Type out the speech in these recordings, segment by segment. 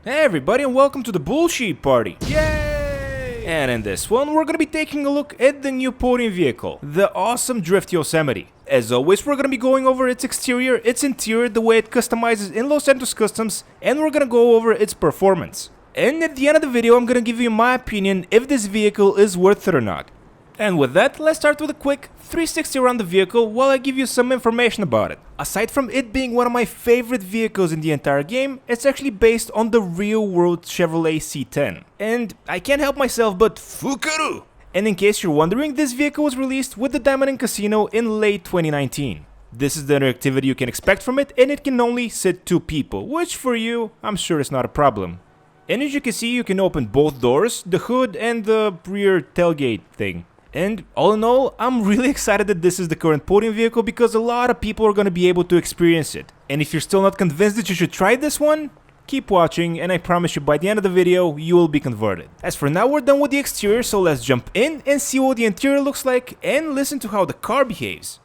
Hey everybody, and welcome to the Bullsheep party! Yay! And in this one, we're gonna be taking a look at the new podium vehicle, the awesome Drift Yosemite. As always, we're gonna be going over its exterior, its interior, the way it customizes in Los Santos Customs, and we're gonna go over its performance. And at the end of the video, I'm gonna give you my opinion if this vehicle is worth it or not. And with that, let's start with a quick 360 around the vehicle while I give you some information about it. Aside from it being one of my favorite vehicles in the entire game, it's actually based on the real-world Chevrolet C10. And I can't help myself but Fukaru! And in case you're wondering, this vehicle was released with the Diamond and Casino in late 2019. This is the interactivity you can expect from it, and it can only sit 2 people, which for you, I'm sure is not a problem. And as you can see, you can open both doors, the hood and the rear tailgate thing. And all in all, I'm really excited that this is the current podium vehicle because a lot of people are going to be able to experience it. And if you're still not convinced that you should try this one, keep watching and I promise you by the end of the video, you will be converted. As for now, we're done with the exterior, so let's jump in and see what the interior looks like and listen to how the car behaves.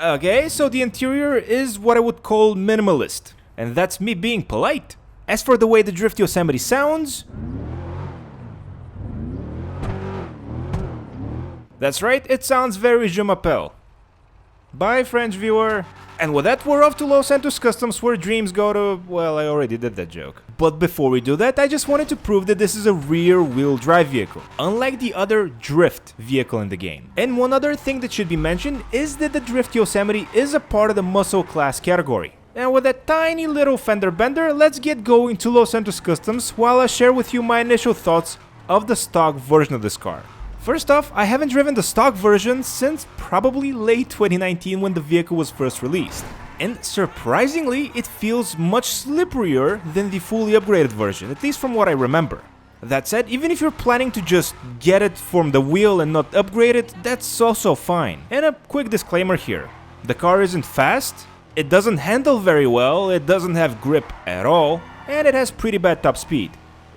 Okay, so the interior is what I would call minimalist, and that's me being polite. As for the way the Drift Yosemite sounds, that's right, it sounds very je m'appelle. Bye, French viewer. And with that, we're off to Los Santos Customs where dreams go to... well, I already did that joke. But before we do that, I just wanted to prove that this is a rear-wheel drive vehicle, unlike the other Drift vehicle in the game. And one other thing that should be mentioned is that the Drift Yosemite is a part of the muscle class category. And with that tiny little fender bender, let's get going to Los Santos Customs while I share with you my initial thoughts of the stock version of this car. First off, I haven't driven the stock version since probably late 2019 when the vehicle was first released. And surprisingly, it feels much slipperier than the fully upgraded version, at least from what I remember. That said, even if you're planning to just get it from the wheel and not upgrade it, that's also fine. And a quick disclaimer here. The car isn't fast, it doesn't handle very well, it doesn't have grip at all, and it has pretty bad top speed.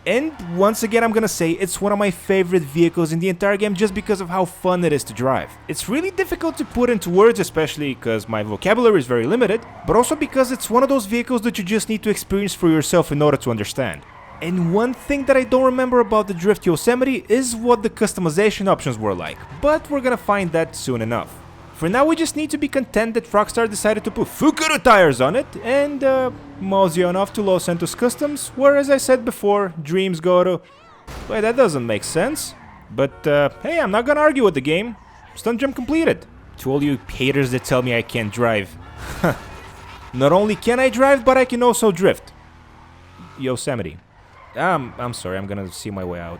And once again, I'm gonna say it's one of my favorite vehicles in the entire game just because of how fun it is to drive. It's really difficult to put into words, especially because my vocabulary is very limited, but also because it's one of those vehicles that you just need to experience for yourself in order to understand. And one thing that I don't remember about the Drift Yosemite is what the customization options were like, but we're gonna find that soon enough. For now, we just need to be content that Rockstar decided to put Fukaru tires on it and mosey on off to Los Santos Customs, where, as I said before, dreams go to... wait, that doesn't make sense. But hey, I'm not gonna argue with the game. Stunt jump completed. To all you haters that tell me I can't drive. Not only can I drive, but I can also drift. Yosemite. I'm sorry, I'm gonna see my way out.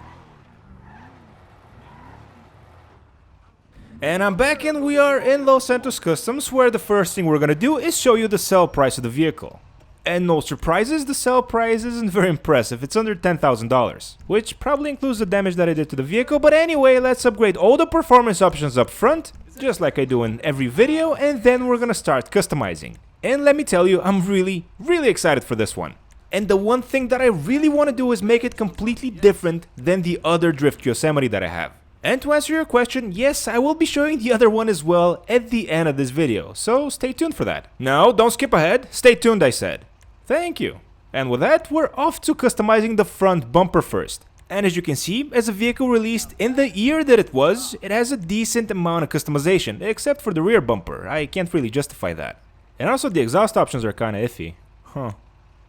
And I'm back and we are in Los Santos Customs, where the first thing we're gonna do is show you the sell price of the vehicle. And no surprises, the sell price isn't very impressive, it's under $10,000. Which probably includes the damage that I did to the vehicle, but anyway, let's upgrade all the performance options up front, just like I do in every video, and then we're gonna start customizing. And let me tell you, I'm really excited for this one. And the one thing that I really want to do is make it completely different than the other Drift Yosemite that I have. And to answer your question, yes, I will be showing the other one as well at the end of this video, so stay tuned for that. No, don't skip ahead, stay tuned I said. Thank you. And with that, we're off to customizing the front bumper first. And as you can see, as a vehicle released in the year that it was, it has a decent amount of customization, except for the rear bumper. I can't really justify that. And also the exhaust options are kinda iffy. Huh.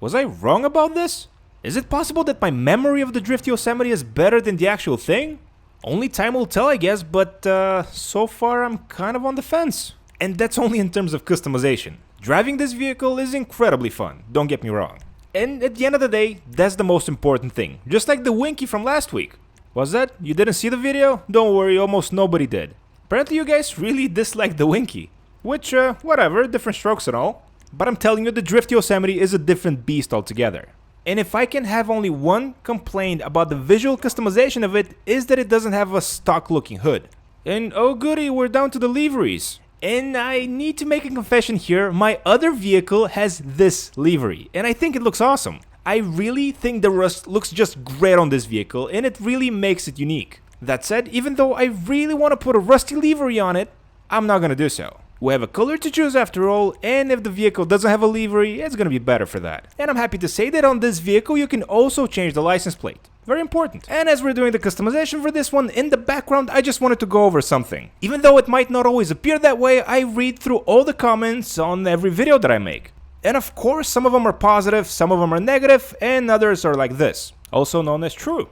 Was I wrong about this? Is it possible that my memory of the Drift Yosemite is better than the actual thing? Only time will tell, I guess, but so far I'm kind of on the fence. And that's only in terms of customization. Driving this vehicle is incredibly fun, don't get me wrong. And at the end of the day, that's the most important thing. Just like the Winky from last week. Was that? You didn't see the video? Don't worry, almost nobody did. Apparently you guys really disliked the Winky. Which, whatever, different strokes and all. But I'm telling you, the Drift Yosemite is a different beast altogether. And if I can have only one complaint about the visual customization of it, is that it doesn't have a stock looking hood. And oh goody, we're down to the liveries. And I need to make a confession here, my other vehicle has this livery, and I think it looks awesome. I really think the rust looks just great on this vehicle, and it really makes it unique. That said, even though I really want to put a rusty livery on it, I'm not gonna do so. We have a color to choose after all, and if the vehicle doesn't have a livery, it's gonna be better for that. And I'm happy to say that on this vehicle you can also change the license plate. Very important. And as we're doing the customization for this one, in the background I just wanted to go over something. Even though it might not always appear that way, I read through all the comments on every video that I make. And of course, some of them are positive, some of them are negative, and others are like this, also known as true.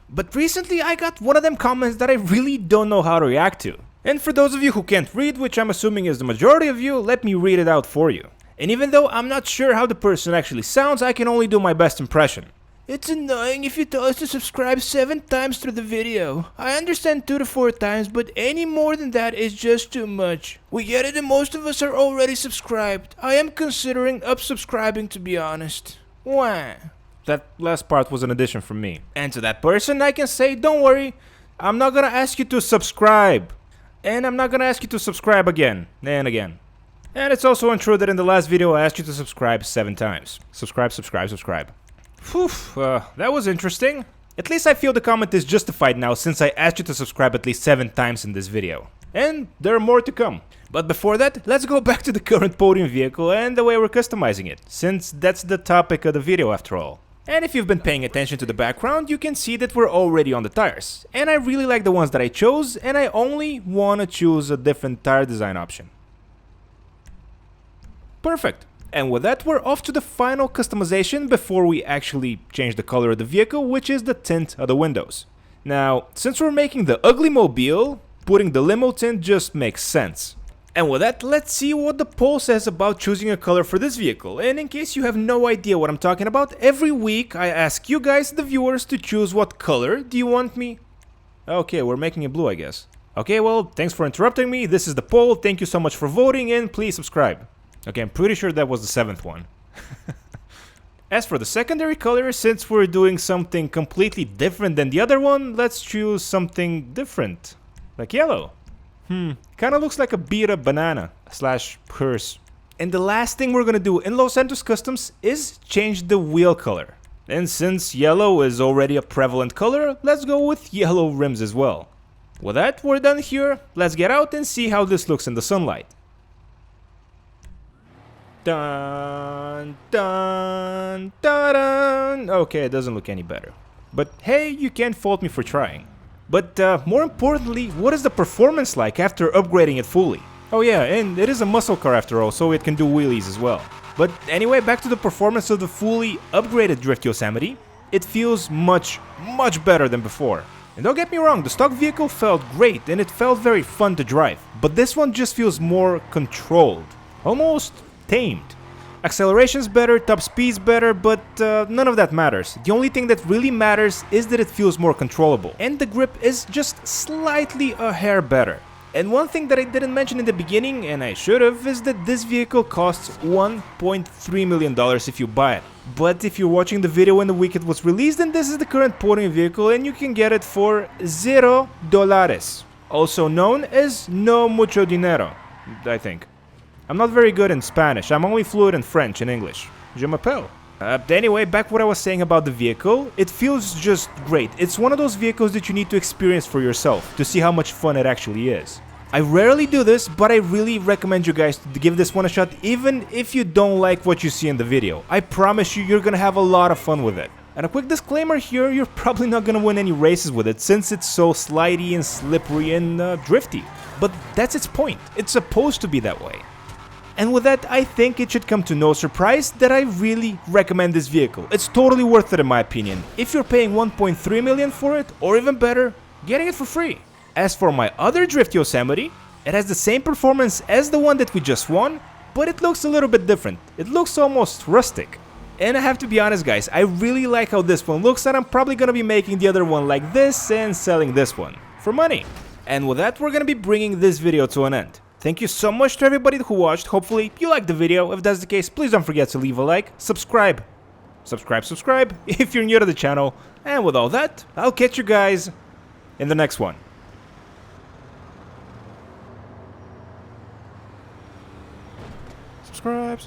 But recently I got one of them comments that I really don't know how to react to. And for those of you who can't read, which I'm assuming is the majority of you, let me read it out for you. And even though I'm not sure how the person actually sounds, I can only do my best impression. It's annoying if you tell us to subscribe 7 times through the video. I understand 2 to 4 times, but any more than that is just too much. We get it and most of us are already subscribed. I am considering unsubscribing, to be honest. Wah. That last part was an addition from me. And to that person I can say, don't worry, I'm not gonna ask you to subscribe. And I'm not gonna ask you to subscribe again and again. And it's also untrue that in the last video I asked you to subscribe 7 times. Subscribe, subscribe, subscribe. Phew, that was interesting. At least I feel the comment is justified now since I asked you to subscribe at least 7 times in this video. And there are more to come. But before that, let's go back to the current podium vehicle and the way we're customizing it, since that's the topic of the video after all. And if you've been paying attention to the background, you can see that we're already on the tires. And I really like the ones that I chose, and I only want to choose a different tire design option. Perfect. And with that, we're off to the final customization before we actually change the color of the vehicle, which is the tint of the windows. Now, since we're making the ugly mobile, putting the limo tint just makes sense. And with that, let's see what the poll says about choosing a color for this vehicle. And in case you have no idea what I'm talking about, every week I ask you guys, the viewers, to choose what color do you want me. Okay, we're making it blue, I guess. Okay, well, thanks for interrupting me. This is the poll. Thank you so much for voting, and please subscribe. Okay, I'm pretty sure that was the 7th one. As for the secondary color, since we're doing something completely different than the other one, let's choose something different. Like yellow. Kinda looks like a beat up banana / purse. And the last thing we're gonna do in Los Santos Customs is change the wheel color. And since yellow is already a prevalent color, let's go with yellow rims as well. With that, we're done here. Let's get out and see how this looks in the sunlight. Dun, dun, dun, dun. Okay, it doesn't look any better. But hey, you can't fault me for trying. But more importantly, what is the performance like after upgrading it fully? Oh yeah, and it is a muscle car after all, so it can do wheelies as well. But anyway, back to the performance of the fully upgraded Drift Yosemite. It feels much better than before. And don't get me wrong, the stock vehicle felt great and it felt very fun to drive. But this one just feels more controlled. Almost tamed. Acceleration's better, top speed's better, but none of that matters. The only thing that really matters is that it feels more controllable. And the grip is just slightly a hair better. And one thing that I didn't mention in the beginning, and I should have, is that this vehicle costs $1.3 million if you buy it. But if you're watching the video when the week it was released, then this is the current podium vehicle and you can get it for $0. Also known as no mucho dinero, I think. I'm not very good in Spanish, I'm only fluent in French and English. Je m'appelle. Anyway, back what I was saying about the vehicle, it feels just great. It's one of those vehicles that you need to experience for yourself to see how much fun it actually is. I rarely do this, but I really recommend you guys to give this one a shot even if you don't like what you see in the video. I promise you, you're gonna have a lot of fun with it. And a quick disclaimer here, you're probably not gonna win any races with it since it's so slidey and slippery and drifty. But that's its point, it's supposed to be that way. And with that, I think it should come to no surprise that I really recommend this vehicle. It's totally worth it in my opinion. If you're paying 1.3 million for it, or even better, getting it for free. As for my other Drift Yosemite, it has the same performance as the one that we just won, but it looks a little bit different. It looks almost rustic. And I have to be honest guys, I really like how this one looks and I'm probably gonna be making the other one like this and selling this one for money. And with that, we're gonna be bringing this video to an end. Thank you so much to everybody who watched. Hopefully you liked the video. If that's the case, please don't forget to leave a like, subscribe if you're new to the channel. And with all that, I'll catch you guys in the next one. Subscribe.